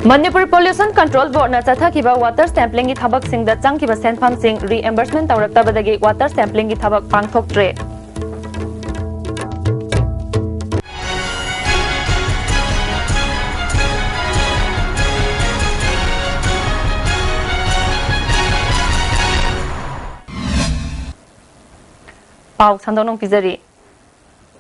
Manipuri Pollution Control Board na chathakiba water sampling gi thabak singda changkiba senpham sing reimbursement tawraktabadagi water sampling gi thabak pangthoktre. Pau Sandonong Pizari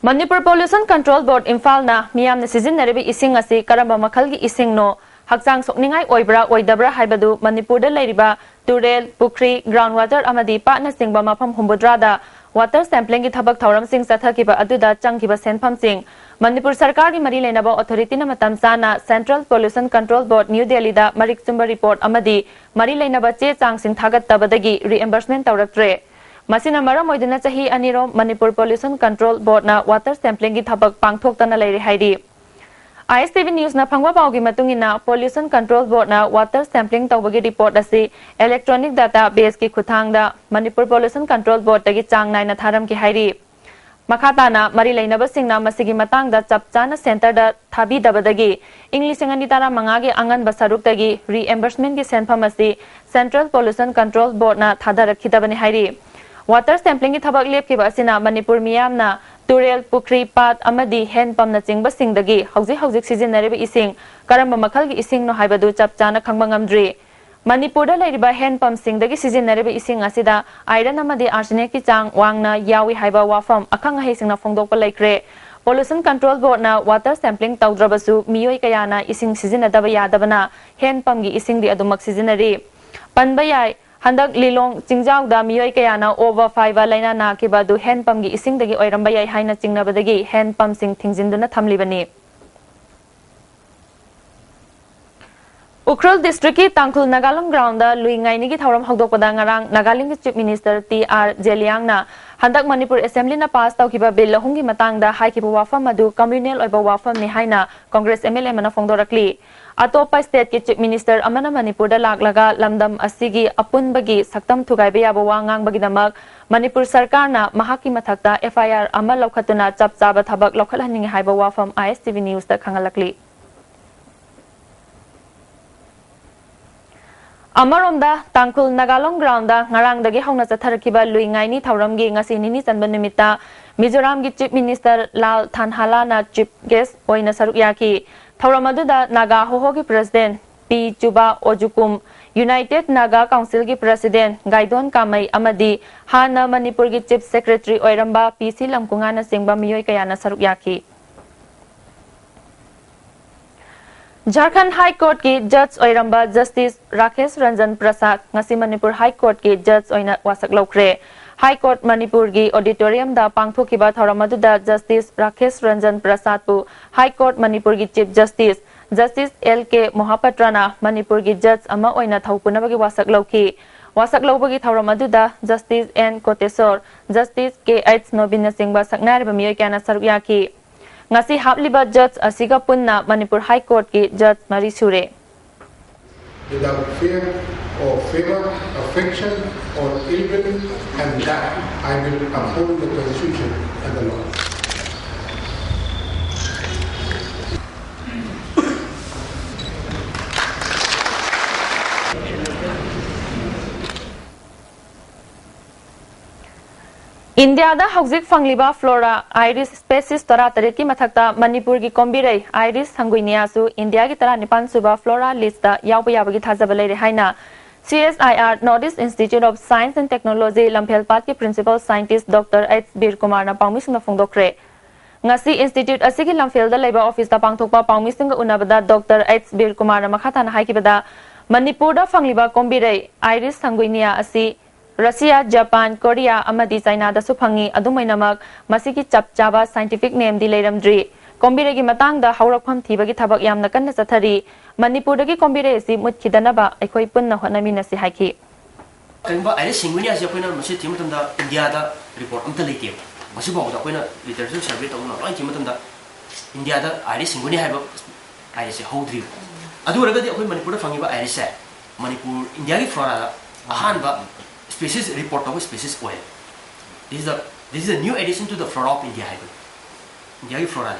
Manipur Pollution Control Board Imphal na miyamna sizinaribi ising asi karamba makhalgi ising no Hakjang sokningai oibra oidabra haibadu Manipurda leiriba turel pukri groundwater amadi patna singba mafam humbudrada water sampling gi thabak thauram sing chathakiba aduda changkiba senpham sing Manipur sarkar gi mari leinaba authority na matam sana Central Pollution Control Board New Delhi da marik chumba report amadi mari leinaba che chang sing thagat tabadagi reimbursement tawraktre Masina maram oiduna chahi anirom Manipur Pollution Control Board na water sampling gi thabak pangthoktana leiri haidi Istv News na phangwa pawgi matungina Pollution Control Board na water sampling tawbagi report asi electronic database ki khuthangda Manipur Pollution Control Board tagi chang naina tharam ki hairi makhata na mari leinaba singna masigi matangda chapchana center da thabi dabadagi English ngani tara mangagi angan basaruk tagi reimbursement ki senpham asi Central Pollution Control Board na thadarakhitabani hairi water sampling ki thabak lepkiba asina Manipur miyamna Turel Pukri Pat Amadi Hand Pump na chingba singdagi hauzik sizinariba ising karamba makhalgi ising no haibadu chapchana khangba ngamdri Manipurda leiriba hand pump singdagi sizinariba ising asida iron amadi arsenic ki chang wangna yawi haiba wafam akhanga heisingna phongdokpa laikre Pollution Control Board na water sampling tawdrabasu miyoi kayana ising sizinadaba yadabana hand pump gi ising di adumak sizinari panba yai Handak lilong Jingjau da miyoi kayana over 5 laina na kibadu hand pump gi ising dagi oiramba yai haina jingnabadagi hand pump sing thingjinduna thamlibani Ukhrul District ki Tangkhul Nagalong ground da luingai ni gi thauram hogdokpada ngarang Nagaland Chief Minister TR Jeliang na handak Manipur Assembly na pass tawkiba bill lahungi matangda haikiba wafam adu communal oiba wafam ni haina Congress MLA mana phongdorakli Atopa state ki Chief Minister amana Manipur da laklaga lamdam asigi apunbagi saktam thugaiba yaba wangang bagidamak Manipur sarkar na mahaki mathakta FIR ama laukhatuna chapchaba thabak laukhalhaning haiba wafam Istv News da khangalakli Amaromda Tangkhul Nagalong ground da ngarang dagi hauna chatharakiba luingai ni thauramgi ngasi nini chanba nimita Mizoram gi Chief Minister Lal Thanhala na chief guest oina saruk yaki Thauramadu da Naga Hoho ki President P. Chuba Ojukum, United Naga Council ki President Gaidon Kamai Amadi, Hana Manipur ki Chief Secretary Oiramba PC Lamkungana Singba Miyoi Kayana Saruk Yaki. Jharkhand High Court ki Judge Oiramba Justice Rakesh Ranjan Prasad, ngasi Manipur High Court ki Judge Oina Wasak Lokre. High Court Manipur gi auditorium da pangthokiba thauramadu da Justice Rakesh Ranjan Prasad pu High Court Manipur gi Chief Justice LK Mohapatrana Manipur gi judge ama oina thaupunabagi wasak lauki wasak laubagi thauramadu da Justice N Kotesor Justice KH Nobina Singba saknariba miyoi kana saruk yaki ngasi hapliba judge asiga punna Manipur High Court ki judge Mari Sure without fear or favor, affection or ill will, and that I will uphold the Constitution and the law. India da hauzik fangliba flora iris species tora taret ki mathakta Manipur gi kombirai iris sanguinia su India gi tara nipan suba flora list da yawba yabagi thajaba leire haina CSIR Northeast Institute of Science and Technology Lamphelpat ki principal scientist Dr. H. Bir Kumar na pangmising na phongdokre ngasi institute asigi Lamphel da leiba office da pangthokpa pangmising ga unabada Dr. H. Bir Kumar na makhata na haikibada Manipur da fangliba kombirai iris sanguinia asi Russia, Japan, Korea, amadi China da suphangi adumainamak masigi chapchaba scientific name di leiramdri kombiregi matang da haurakpham thibagi thabak yamna kanna chathari Manipur dagi kombire si mutkidanaba aikhoi punna honamina si haiki kanba ai singunia si akoina masi thimatamda India da report amta leite masi bawo da akoina literature survey tawna loi thimatamda India da ai singunia haiba ai se hodri adu ragadi akoi Manipur da fangiba ai se Manipur India gi flora ahanba species report of species oil. This is a new addition to the flora of India. India flora.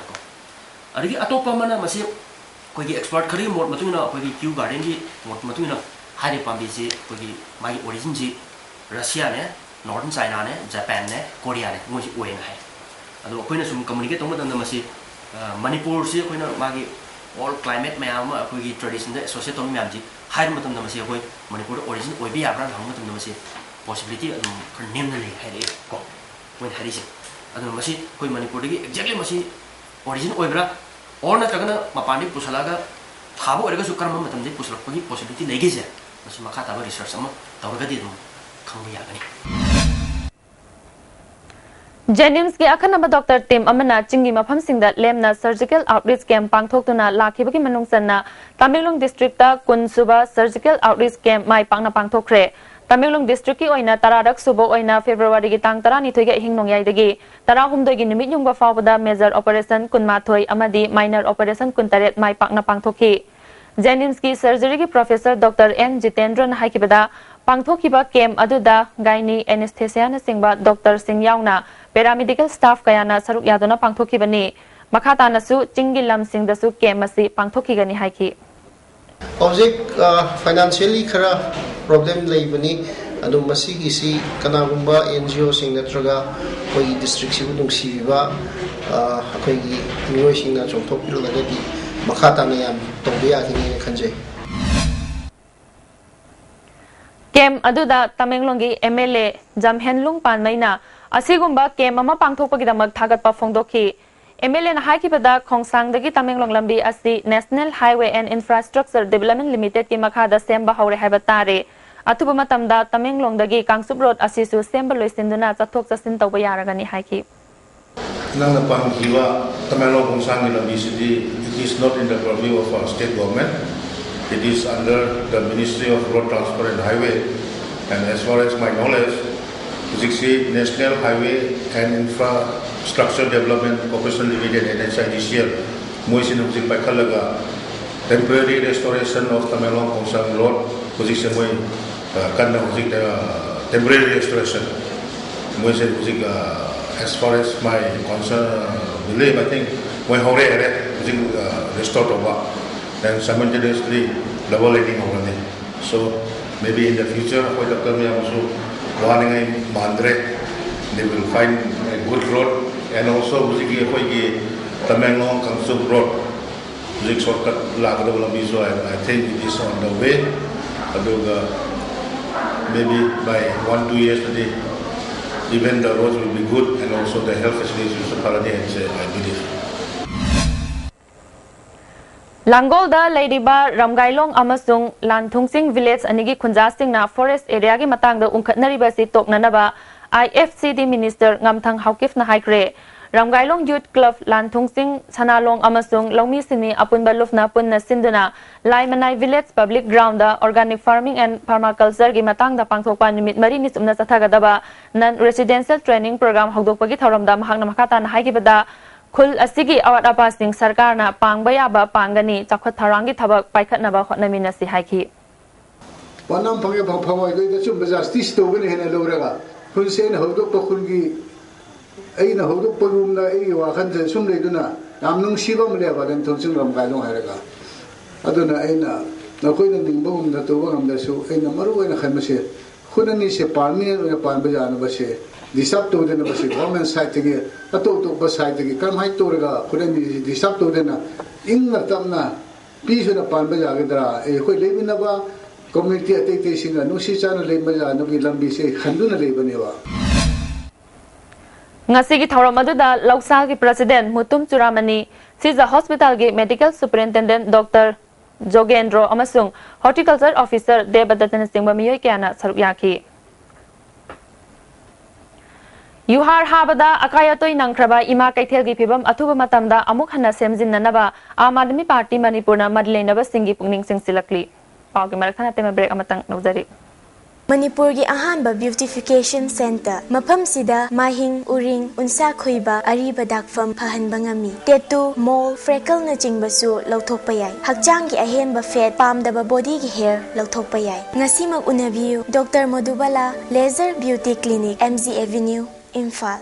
Adagi atopa mana masi कोई की expert खरी mode मतुना कोई की Q garden की mode मतुना high पाम्बी से कोई की मागी ओरिजिन जी रशिया ने नॉर्दर्न चाइना ने जापान ने कोरिया ने मोजी ओएन है अदो कोई सुम कम्युनिकेट तंग मतंग मसी मणिपुर से कोई मागी ऑल क्लाइमेट मैम कोई की ट्रेडिशन दे एसोसिएट तंग मैम जी हाई मतंग मसी कोई मणिपुर ओरिजिन ओइबी याब्रा हंग मतंग मसी पॉसिबिलिटी अदुम खर नेमना ले है को कोई हरिसे अदो मसी कोई मणिपुर की एक्जेक्टली मसी ओरिजिन ओइब्रा और नत्रगना मपानी पुसलागा थाबो ओरगसु करम मतंदे पुसलकपगी पॉसिबिलिटी लेगेजे मसी मखा ताबा रिसर्च अमा तवरगदि दum खंग यागनी जेनिम्स के अखनब डॉक्टर टीम अमना चिंगी मफम सिंगदा लेमना सर्जिकल आउटरीच कैंप पांगथोक्तुना लाखिबगी मनुंगसना तमिलनाडु डिस्ट्रिक्ट कुनसुबा सर्जिकल आउटरीच कैंप माई पांगना पांगथोक्रे तमिलनाडु डिस्ट्रिक्ट की ओइना तरारक सुबो ओइना फेब्रुवारी की तांग 12 गे हिंग नोंयाइदगी 13 गी निमिट युंगबा फावदा मेजर ऑपरेशन कुनमाथोय अमदी माइनर ऑपरेशन कुनतरेत माई पांगना पांगथोकी जेनिम्स की सर्जरी की प्रोफेसर डॉक्टर एन जितेंद्रन हाइकिबदा पांगथोकीबा कैंप अदुदा गाइनी एनेस्थेसियाना सिंगबा डॉक्टर सिंह यावना पैरामेडिकल स्टाफ कयाना सरुक यादोना पांगथोकीबनी मखातानासु चिंगी लमसिंगदसु कैंप असी पांगथोकीगनी हाइकी Object financially खरा problem लेबनी अदुम मसी किसी कनागुंबा NGO सिंग नत्रगा कोई district सिबु नुंगसीबा कोई मियोय सिंग ना चोंथोपिलगदी मखाताना याम तोबिया किनी खंजे कैंप अदुदा तमेंगलोंगी MLA जमहेनलुंग पानमैना असिगुंबा कैंप अमा पांगथोकपगिदमक थागतपा फोंदोखी MLA na haikibada khongsangdagi Tamenglong lambi asi National Highway and Infrastructure Development Limited ki makhada semba haure haiba tare atuba matamda Tamenglongdagi Kangsup Road asisu semba loisinduna chathok chasin tawba yaragani haiki nangna panghiwa Tamenglong khongsangi lambi sidi it is not in the purview of our state government it is under the Ministry of Road Transport and Highway and as far as my knowledge National Highway and Infrastructure Development Corporation Limited NHIDCL moisin hujik paikalaga temporary restoration of Tamenglong Khongsang Road position moi kanna hujik temporary restoration moisin hujik as far as my concern believe I think moi hore hujik restore toba and simultaneously double laning hone so maybe in the future koi doctor me also warning mandre they will find a good road and also hujiki koi ki Tamenglong Kangsup Road hujik shortcut lagda lambi so I think it is on the way aduga maybe by 1-2 years today even the roads will be good and also the health facilities will be I believe Langolda Ladiba Ramgailong Amasung Lanthungsing Village Anigi Khunjasing na forest area gi matangda ungkhatnariba si toknanaba IFCD Minister Ngamthang Haukif na haikre Ramgailong Youth Club Lanthungsing Sanalong Amasung Longmi Sini Apunba Lufna Punna Sinduna Laimanai Village Public Ground da Organic Farming and Permaculture gi matangda pangthokpa nimit mari ni sumna sathagadaba non residential training program hawdokpagi thoramda mahakna makhata na haikibada Khul asigi awat apasing sarkar na pangbaya ba pangani chakhot tharangi thabak paikhat na ba khotnamina si haiki Panam pangya phawai doi da chum justice to gani hena loraga khul sen hodok to khul gi aina hodok pagum na ai wa khan je sum leiduna namnung sibam le ba den thonsing ram gailong hairaga aduna aina na koi na dingbom na to gam da su aina maru aina khamase khunani se parmi na pan bajana ba se disap to den ba se government side ge ato to ba side ge kam hai to rega khunani disap to den ing na tamna pi su na pan bajaga dra e khoi leibina ba community ate te singa no si chana leiba ja no gi lambi se khanduna leibane wa ngasi gi thoram aduda loksa gi president mutum churamani siza hospital gi medical superintendent dr Jogendro amasung horticulture officer Debadatan Singba miyoy kyana saruk yaki Yuhar habada akayatoi nangkraba ima kaithel gi phibam athuba matamda amuk hana semjinnanaba Aam Aadmi Party Manipurna madleinaba singi pungning singsilakli Pagi marakana tema break amatang nozari Manipur gi ahanba beautification center mafam sida mahing uring unsa khoiba ariba dakfam phahanba ngami tattoo mole freckle na chingbasu lauthokpa yai hakchang gi ahenba fat pamdaba body gi hair lauthokpa yai ngasimak unabiu Dr Madhubala Laser Beauty Clinic MZ Avenue Imphal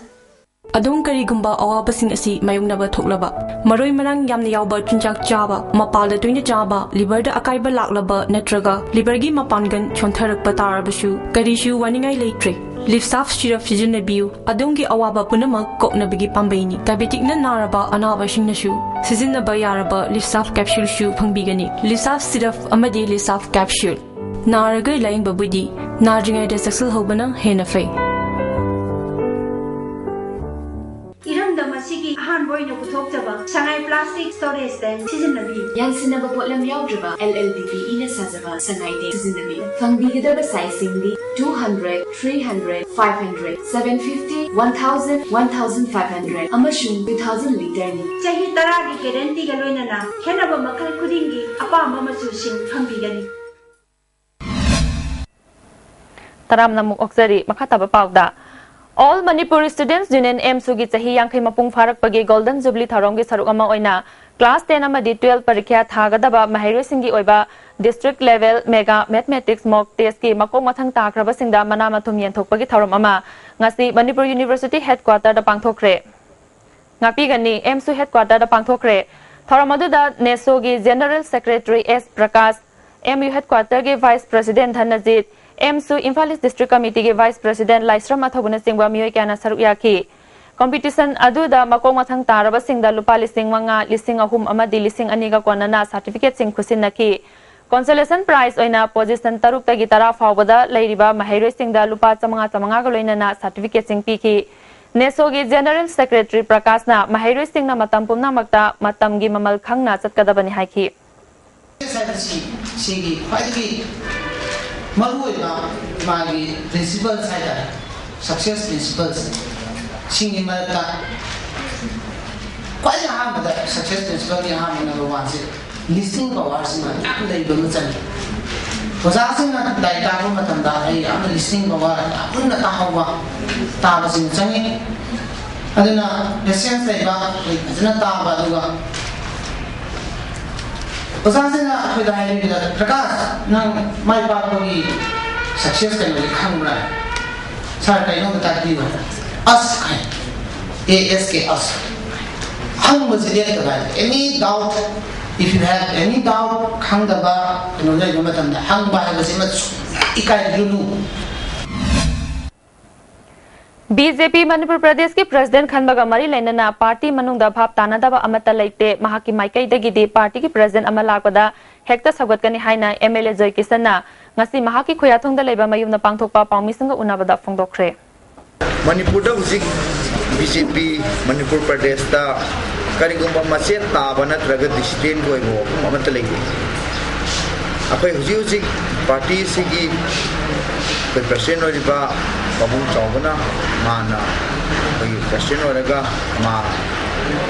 Adong karigumba awabasing asi mayungnaba thoklaba maroi marang yamna yawba chinjak chaba mapalda toina chaba liver da akaiba laklaba natraga liver gi mapangan chontharakpa tarabasu karishu waningai leitre Lifsaf syrup sijunabiu adongi awaba punamak koknabigi pambaini diabetic na naraba anaba singnasu sizinaba yaraba Lifsaf capsule shu phangbigani Lifsaf syrup amadi Lifsaf capsule naraga laing babudi narjingai da saksal hobana hena fei Masigi ahan boy no puthok jaba sangai plastic storage tank sizinnabi yansinaba potlam yaudraba LLDP ina sajaba sangai de sizinnabi fangbigidaba sizing di 200 300 500 750 1000 1500 amashun 2000 liter ni chahi taragi guarantee ga loinana khenaba makhal khudingi apama machu sing fangbigani taram namuk oksari makhataba pauda All Manipuri Students Union M-Sugi Chahi Yangkai Mapung Farak Pagi Golden Jubilee Tharonggi Saruk Ama Oina Class 10 amadi 12 Parikya Thagadaba Mahairoi Singgi Oiba District Level Mega Mathematics Mock Test ki Makong Mathang Takraba Singda Mana Mathum Yenthokpagi Tharom Ama Ngasi Manipur University Headquarter da Pangthokre Ngapi Gani M-Su Headquarter da Pangthokre Tharom aduda NESO gi General Secretary S Prakash MU Headquarter gi Vice President Dhanajit M-Su Imphal District Committee ke Vice President Laisram Mathoguna Singwa Miyoi Kana Saruk Yaki Competition aduda makong mathang taraba singda lupa lising manga lising ahum amadi lising aniga konana certificate sing khusin naki consolation prize oina position taruk ta gitara fawbada leiriba mahairoi singda lupa chamanga ga loinana certificate sing piki NESO gi General Secretary Prakash na mahairoi singna matam pumna makta matam gi mamal khangna chatkadabani haiki Maruiba magi principles ada success principles singi mata kwai ha mata success principle ni ha number 1 se listening power sina ak dai bang chan kosa sina dai ta ko matam da ai am listening power apun na ta hawa ta ba sing changi aduna essence dai ba aduna ta ba duga Pasasana aku dah hari ini dah Prakash nang mai pakogi success kan lagi khamra sar kai no bata diyo as kai ASK as hang masjid ka gai any doubt if you have any doubt khang da ba no lai no matam da hang ba ha se ma ikai dulu BJP Manipur Pradesh ki President Khanbaga Mari Lainana Party Manungda Bhap Tanadaba Amata Laite Mahaki Maikai Dagidi Party ki President Amalakada Hekta Sagotkani Haina MLA Joy Kisana Ngasi Mahaki Khoyathongda Leiba Mayumna Pangthokpa Pawmisanga Unabada Phongdokre Manipur da Huzik BJP Manipur Pradesh ta Karigumba Masen Taba Natraga Discipline Goibo Amata Laite Apai Huzik Party Sigi President Oriba Pabung Chawbana mana President Oraga ma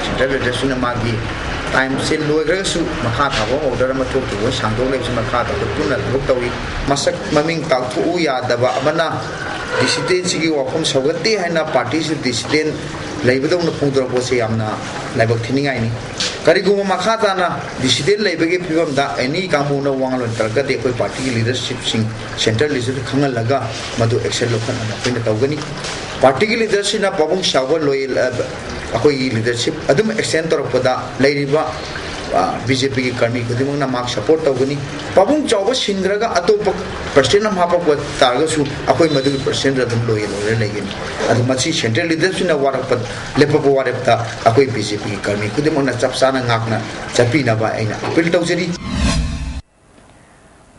Central Leadership magi time sin loigra su makha thabo order ma thok tu sangdo le su makha ta tuna thok tawi masak maming ta thu ya daba abana discipline sigi wakhom sawgati haina party si discipline leibadong na phungdor bo se yamna laibak thiningai ni kariguma makha ta na discipline leibage phibam da any kamu na wangalon targa de koi party leadership sing central leadership khangal laga madu action lokhan na pin tawgani party leadership na pabung shawa loyal akoi leadership adum extend torpada leiriba BJP ki karmi khudimang na mak support tawgani pabung chawba singraga atop percent na hapa ko targa su akoi madu percent radum loyal ore legeni adu machi central leadership na warapat lepapo warapta akoi BJP ki karmi khudimang na chapsana ngakna chapi na ba aina appeal tawjari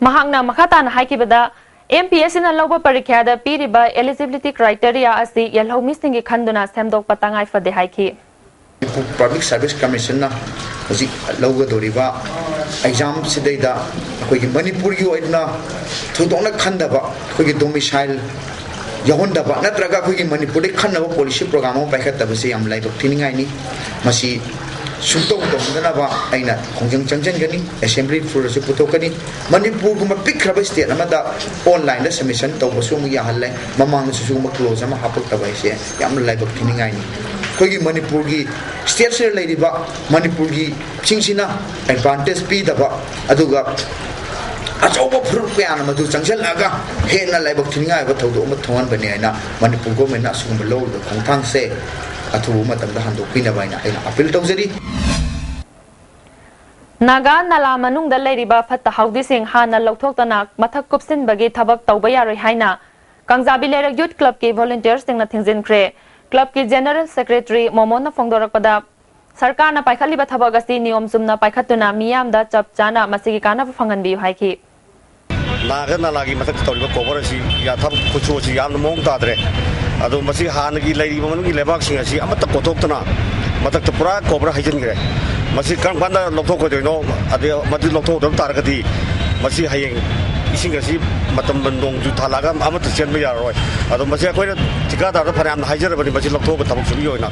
Mahangna makhata na haikibada MPSC na lawba parikya da piriba eligibility criteria asi yalhomi singi khanduna semdok patangai fade haiki Public Service Commission na hoji lawga doriba exam sidai da koi Manipur gi oidna thudona khandaba koi domicile yahonda ba natraga koi Manipur de khanna policy program o paikhat tabase yam lai bak thiningai ni masi Suntok dong ba aina kongjang changjan gani assembly for se putokani Manipur guma pikraba state amada online da submission to bosu mu ya halle mamang su ma close ma hapuk tabai se yam lai bak thiningai ni kogi Manipur gi state se lai ba Manipur gi chingsina advantage pi da ba aduga achoba phur pe an madu changjal aga hena lai bak thiningai ba thodo ma thongan bani aina Manipur government asum lo khongthang se अथुब मतमदा हंदोक्पिनबाइना आइना appeal तौजरी Naga नाला मनुंगदा लेरिबा फत्ता हाउदिसिंग हाना लौथोक्तना मथक कुपसिनबगी थबक तौबा यारोय हाइना कंजाबी लेरक youth club की volunteers सिंगना थिंजिनख्रे club की general secretary मोमोना फोंगदोरकपदा सरकारना पाइखलिबा थबक असि नियम चुमना पाइखतुना मियामदा चप चाना मसिगी काना फंगनबियु हाइखि नागा नालागी मथक तौरिबा कोबर असि या थब खुचोसि याम मोंग तादरे अदो मसि हानगी लेरिबा मनुंगी लेबाकसिंग असि अमत कोथोक्तना मथक पुरा कोबर हाइजनग्रे मसी कम पाना लौथोकोदोइनो अदे मदि लौथोदब तारगदी मसी हयेंग इसिंग असि मतम बंदोंग जु थालागा अमत चेनबा यारोय अदो मसी अखोइना ठिकादार फराम हाइजरबनि मसी लौथोक थबक सुबि होइना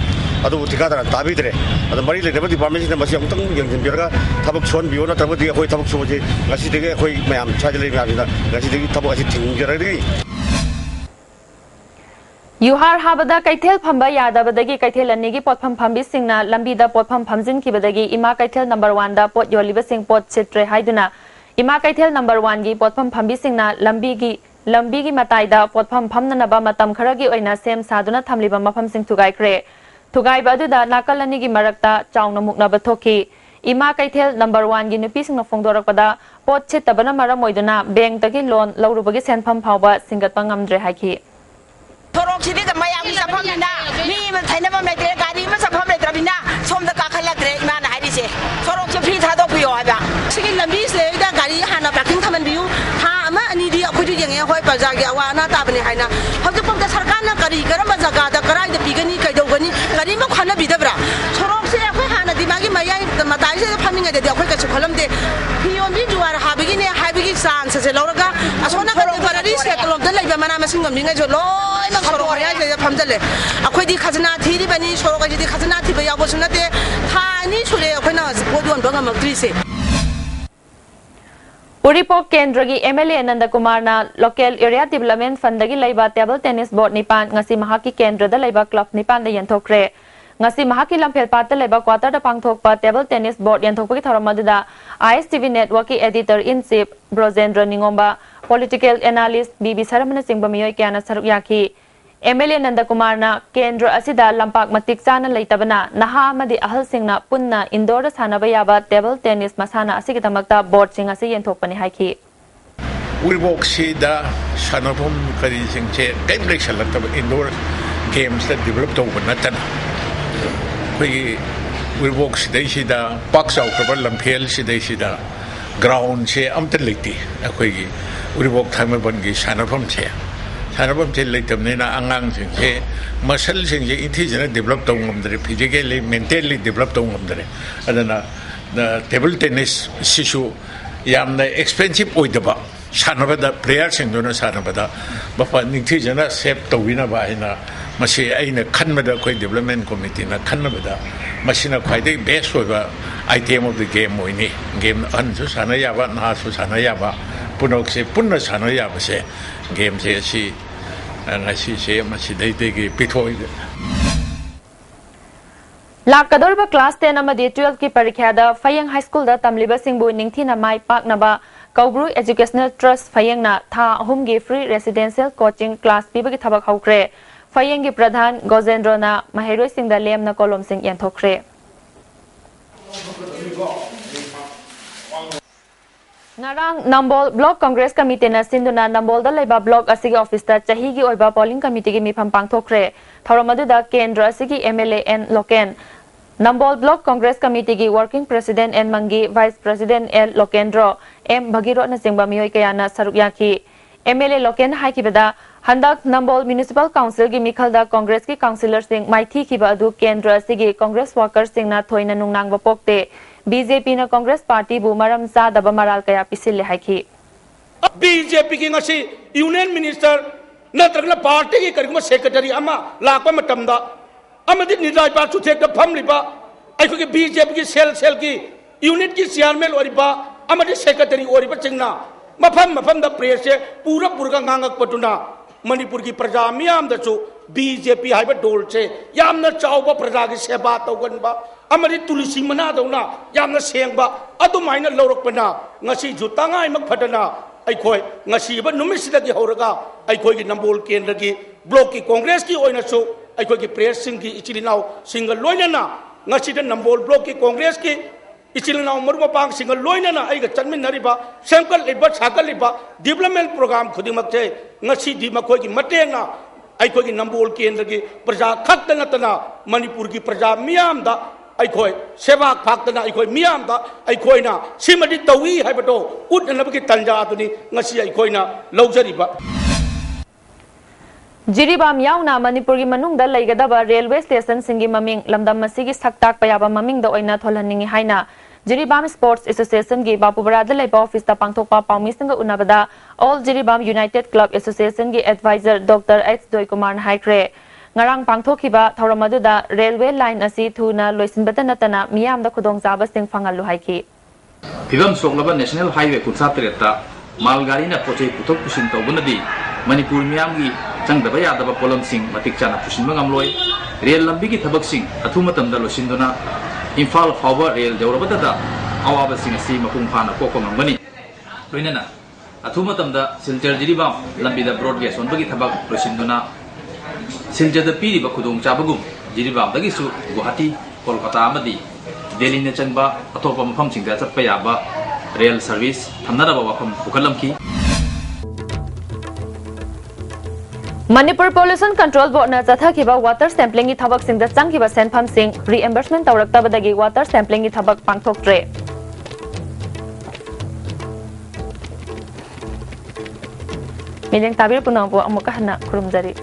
अदो ठिकादार ताबिदरे अदो मरि लेदब डिपार्टमेंट मसी अमतंग यंगिनबिरगा थबक सोन बियो नत्रबदि अखोइ थबक सुबजे ngasidige अखोइ मयाम छाजले म्याबिना ngasidige थबक असि थिंगरदि युहार हाबदा कैथेल फंबा यादबदगी कैथेल अनिगी पोटफम फंबी सिंगना लंबीदा पोटफम फंजिन किबदगी इमा कैथेल नंबर 1 दा पोट योलिबा सिंग पोट सिट्रे हाइदुना इमा कैथेल नंबर 1 गी पोटफम फंबी सिंगना लंबीगी मताइदा पोटफम फमननबा मतम खरगी ओइना सेम सादुना थमलिबा मफम सिंग थुगाइख्रे थुगाइबा अदुदा नाकल अनिगी मरक्ता चाउना मुकनबा थोखी इमा कैथेल नंबर 1 गी नुपी सिंगना फोंदोरकपदा पोट सिटबना मरम ओइदुना बैंक तगी लोन लौरुबगी सेनफम फावबा सिंगतपा ngamdre हाइखि थोरोक सिदी मयाम की सफमना मी मन थाइनबम लेते गाड़ी में सफम लेत्रबिना सोमदा काखलक्रे इमान हाइदिसे थोरोक से फ्री थादोक बियो हाबा सिगी लंबी सेदा गाड़ी हाना पार्किंग थमन बियो था अमा अनिदी अखुजु येंगे होय प्रजागी अवाना ताबने हाइना हजु पमदा सरकारना करी गरम जगादा कराइद पिगनी कैदौगनी गाड़ी म खना बिदब्रा थोरोक से अखोय हाना दिमागी मयाय मताइ से फमिंग दे अखोय कछु खलमदे पियोमी जुवार हाबिगिने हाबिगी चांस से लौरगा असोना गरी सेटलम द लैबा मना मसिंग गमिंग जो लोय मा खरोया जे फमदले अखोयदी खजना थीरी बनी सोरोगजी खजना थीबा याबो सुनते थानी सुले अखोयना बोदोन बंगा मक्ट्रीसे उरीपोक केंद्र की एमएलए नंद कुमार ना लोकल एरिया डेवलपमेंट फंड की लैबा टेबल टेनिस बोर्ड निपान ngasi mahaki केंद्र द लैबा क्लब निपान द यंथोक्रे ngasi mahaki लंफेल पात लैबा क्वार्टर द पांगथोकपा टेबल टेनिस बोर्ड यंथोकपगी थरम मदुदा ISTV नेटवर्क की editor in chief Brojendra Ningomba political analyst BB Sarman Singh बमियोय क्याना सरुक याखी एमएलए नंद कुमार ना केंद्र असिदा लंपाक मतिक चाना लैतबना नहा अमदि अहल सिंगना पुन्ना इंडोर सानबा याबा टेबल टेनिस मसाना असिगी तमक्ता बोर्ड सिंग असि यंथोकपनि हाइखि उरिबोक सिदा सानफम करी सिंगचे गेम लेक्शन लक्तब इंडोर गेम्स दा डेवलप तौब नतना कोई उरिबोक सिदा पाक चाउखबा लंफेल सिदा ग्राउंड से अमत लेती अखोई उरिबोक थांगमबनगी सानफम से सानफम से लेतबनेना आंगांग सिंगचे मसल सिंगचे इंथिजना डेवलप तौंगमदरे फिजिकली मेंटली डेवलप तौंगमदरे अदना टेबल टेनिस सिसु यामना एक्सपेंसिव ओइदबा सानबदा प्लेयर सिंगदोना सानबदा बफा निंथिजना सेव तौबिना बाइना मसी आइना खनबदा कोई डेवलपमेंट कमिटी ना खनबदा मसीना ख्वाइदे बेस्ट होबा आइटम ऑफ द गेम होइनी गेम अनसु साना याबा नासु साना याबा पुनोक से पुन्न साना याबा से गेम से सी ngasi se masi dai gi pithoi लाकदोरबा class 10 अमदि 12 की परीक्षा दा फयंग हाई स्कूल दा तमलिबा सिंगबु निंगथिना माइ पाकनबा कौब्रु एजुकेशनल ट्रस्ट फयंगना था अहुमगी फ्री रेसिडेंशियल कोचिंग क्लास पीबगी थबक हौख्रे फयंगी प्रधान गोजेंद्रना महेरोय सिंगदा लेमना कोलम सिंग यंथोख्रे नारांग नंबोल ब्लॉक कांग्रेस कमिटी ना सिंधुना नंबोल दा लेबा ब्लॉक असिगी ऑफिस दा चाही की ओइबा पोलिंग कमिटी की मिफम पांगथोख्रे थौरमदुदा केंद्र असिगी MLA N Loken Nambol block Congress committee की working president N Mangi vice president L Lokendra M Bhagiro न सिंगबा मियोय कयाना सरुक याखी एमएलए लोकेन हाइकिबदा हंदक नंबोल म्युनिसिपल काउंसिल की मिखलदा कांग्रेस की काउंसिलर सिंग माइथी किबा अदु केंद्र असिगी कांग्रेस वर्कर्स सिंग ना थोइना नुंगनांगबा पोक्ते बीजेपी ना कांग्रेस पार्टी बु मरम सादबा मराल कया पिसिले हाइखी बीजेपी की ngasi यूनियन मिनिस्टर नत्रगला पार्टी की करिगमा सेक्रेटरी अमा लाकपा मतमदा अमदि निराय पार्टी सुथेक फमलिबा आइखोगे बीजेपी की सेल की यूनिट की चेयरमैन ओरिबा अमदि सेक्रेटरी ओरिबा चिंगना मफम द प्रेस से पूरा गांगक पटुना मणिपुर की प्रजा मियाम दचु बीजेपी हाइबा डोल से यामना चाउबा प्रजा की सेवा तौगनबा अमदि तुलसी मना दौना यामना सेंगबा अदुमाइना लौरकपना ngasi जुतांगाय मक फटना अखोय ngasi बा नुमिसिदगी हौरगा अखोय की नंबोल केंद्र की ब्लॉक की कांग्रेस की ओइनासु ꯑꯩꯈꯣꯏꯒꯤ ꯄ꯭ꯔꯦꯁꯁꯤꯡꯒꯤ ꯏꯆꯤꯜ ꯏꯅꯥꯎꯁꯤꯡꯒ ꯂꯣꯏꯅꯅ ꯉꯁꯤꯗ ꯅꯝꯕꯣꯜ ꯕ꯭ꯂꯣꯛꯀꯤ ꯀꯣꯡꯒ꯭ꯔꯦꯁꯀꯤ ꯏꯆꯤꯜ ꯏꯅꯥꯎ ꯃꯔꯨꯞ ꯃꯄꯥꯡꯁꯤꯡꯒ ꯂꯣꯏꯅꯅ ꯑꯩꯒ ꯆꯠꯃꯤꯟꯅꯔꯤꯕ ꯁꯦꯝꯒꯠꯂꯤꯕ ꯁꯥꯒꯠꯂꯤꯕ ꯗꯤꯕꯂꯞꯃꯦꯟ ꯄ꯭ꯔꯣꯒ꯭ꯔꯥꯝ ꯈꯨꯗꯤꯡꯃꯛꯁꯦ ꯉꯁꯤꯗꯤ ꯃꯈꯣꯏꯒꯤ ꯃꯇꯦꯡꯅ ꯑꯩꯈꯣꯏꯒꯤ ꯅꯝꯕꯣꯜ ꯀꯦꯟꯗ꯭ꯔꯒꯤ ꯄ꯭ꯔꯖꯥ ꯈꯛꯇ ꯅꯠꯇꯅ ꯃꯅꯤꯄꯨꯔꯒꯤ ꯄ꯭ꯔꯖꯥ ꯃꯤꯌꯥꯝꯗ ꯑꯩꯈꯣꯏ ꯁꯦꯕꯥ ꯐꯥꯛꯇꯅ ꯑꯩꯈꯣꯏ ꯃꯤꯌꯥꯝꯗ ꯑꯩꯈꯣꯏꯅ ꯁꯤꯃꯗꯤ ꯇꯧꯏ ꯍꯥꯏꯕꯗꯣ ꯎꯠꯅꯅꯕꯒꯤ ꯇꯥꯟꯖꯥ ꯑꯗꯨꯅꯤ ꯉꯁꯤ ꯑꯩꯈꯣꯏꯅ ꯂꯧꯖꯔꯤꯕ ꯖꯤꯔꯤꯕꯥꯝ ꯌꯥꯎꯅ ꯃꯅꯤꯄꯨꯔꯒꯤ ꯃꯅꯨꯡꯗ ꯂꯩꯒꯗꯕ ꯔꯦꯜꯋꯦ ꯁ꯭ꯇꯦꯁꯟꯁꯤꯡꯒꯤ ꯃꯃꯤꯡ ꯂꯝꯗꯝ ꯑꯁꯤꯒꯤ ꯁꯛ ꯇꯥꯛꯄ ꯌꯥꯕ ꯃꯃꯤꯡꯗ ꯑꯣꯏꯅ ꯊꯣꯜꯍꯟꯅꯤꯡꯉꯤ ꯍꯥꯏꯅ ꯖꯤꯔꯤꯕꯥꯝ ꯁ꯭ꯄꯣꯔꯠꯁ ꯑꯦꯁꯣꯁꯤꯌꯦꯁꯟꯒꯤ ꯕꯥꯄꯨꯕꯔꯥꯗ ꯂꯩꯕ ꯑꯣꯐꯤꯁꯇ ꯄꯥꯡꯊꯣꯛꯄ ꯄꯥꯎꯃꯤꯁꯤꯡꯒ ꯎꯅꯕꯗ ꯑꯣꯜ ꯖꯤꯔꯤꯕꯥꯝ ꯌꯨꯅꯥꯏꯇꯦꯗ ꯀ꯭ꯂꯕ ꯑꯦꯁꯣꯁꯤꯌꯦꯁꯟꯒꯤ ꯑꯦꯗꯚꯥꯏꯖꯔ ꯗꯣꯛꯇꯔ ꯑꯩꯆ ꯗꯣꯏꯀꯨꯃꯥꯔꯅ ꯍꯥꯏꯈ꯭ꯔꯦ ngarang pangthokiba thauram aduda railway line asi thuna loisinbata natana miyamda khudongchabasing phangalu haiki Fibam soklaba national highway kutsa tereta malgari na pochei puthok pusin tawbunadi manipur miyamgi changdaba yadaba polam sing matik chana pusin mangamloi rail lambi gi thabak sing athuma tamda losinduna imphal fawba rail jawrabada da awaba sing asi mapung phana kokongambani loinana athuma tamda silchar jiribam lambi da broad gas onbagi thabak losinduna silchada piri ba khudong chabagum jiribam dagi su guwahati kolkata amadi Delhi ne changba atopa mafam singda chatpa yaba rail service thamnaraba wafam pukhalamki Manipur Pollution Control Board na chathakiba water sampling gi thabak singda changkiba senpham sing reimbursement tawraktabadagi water sampling gi thabak pangthoktre Miling tabir punangpo amuka hana kurumjari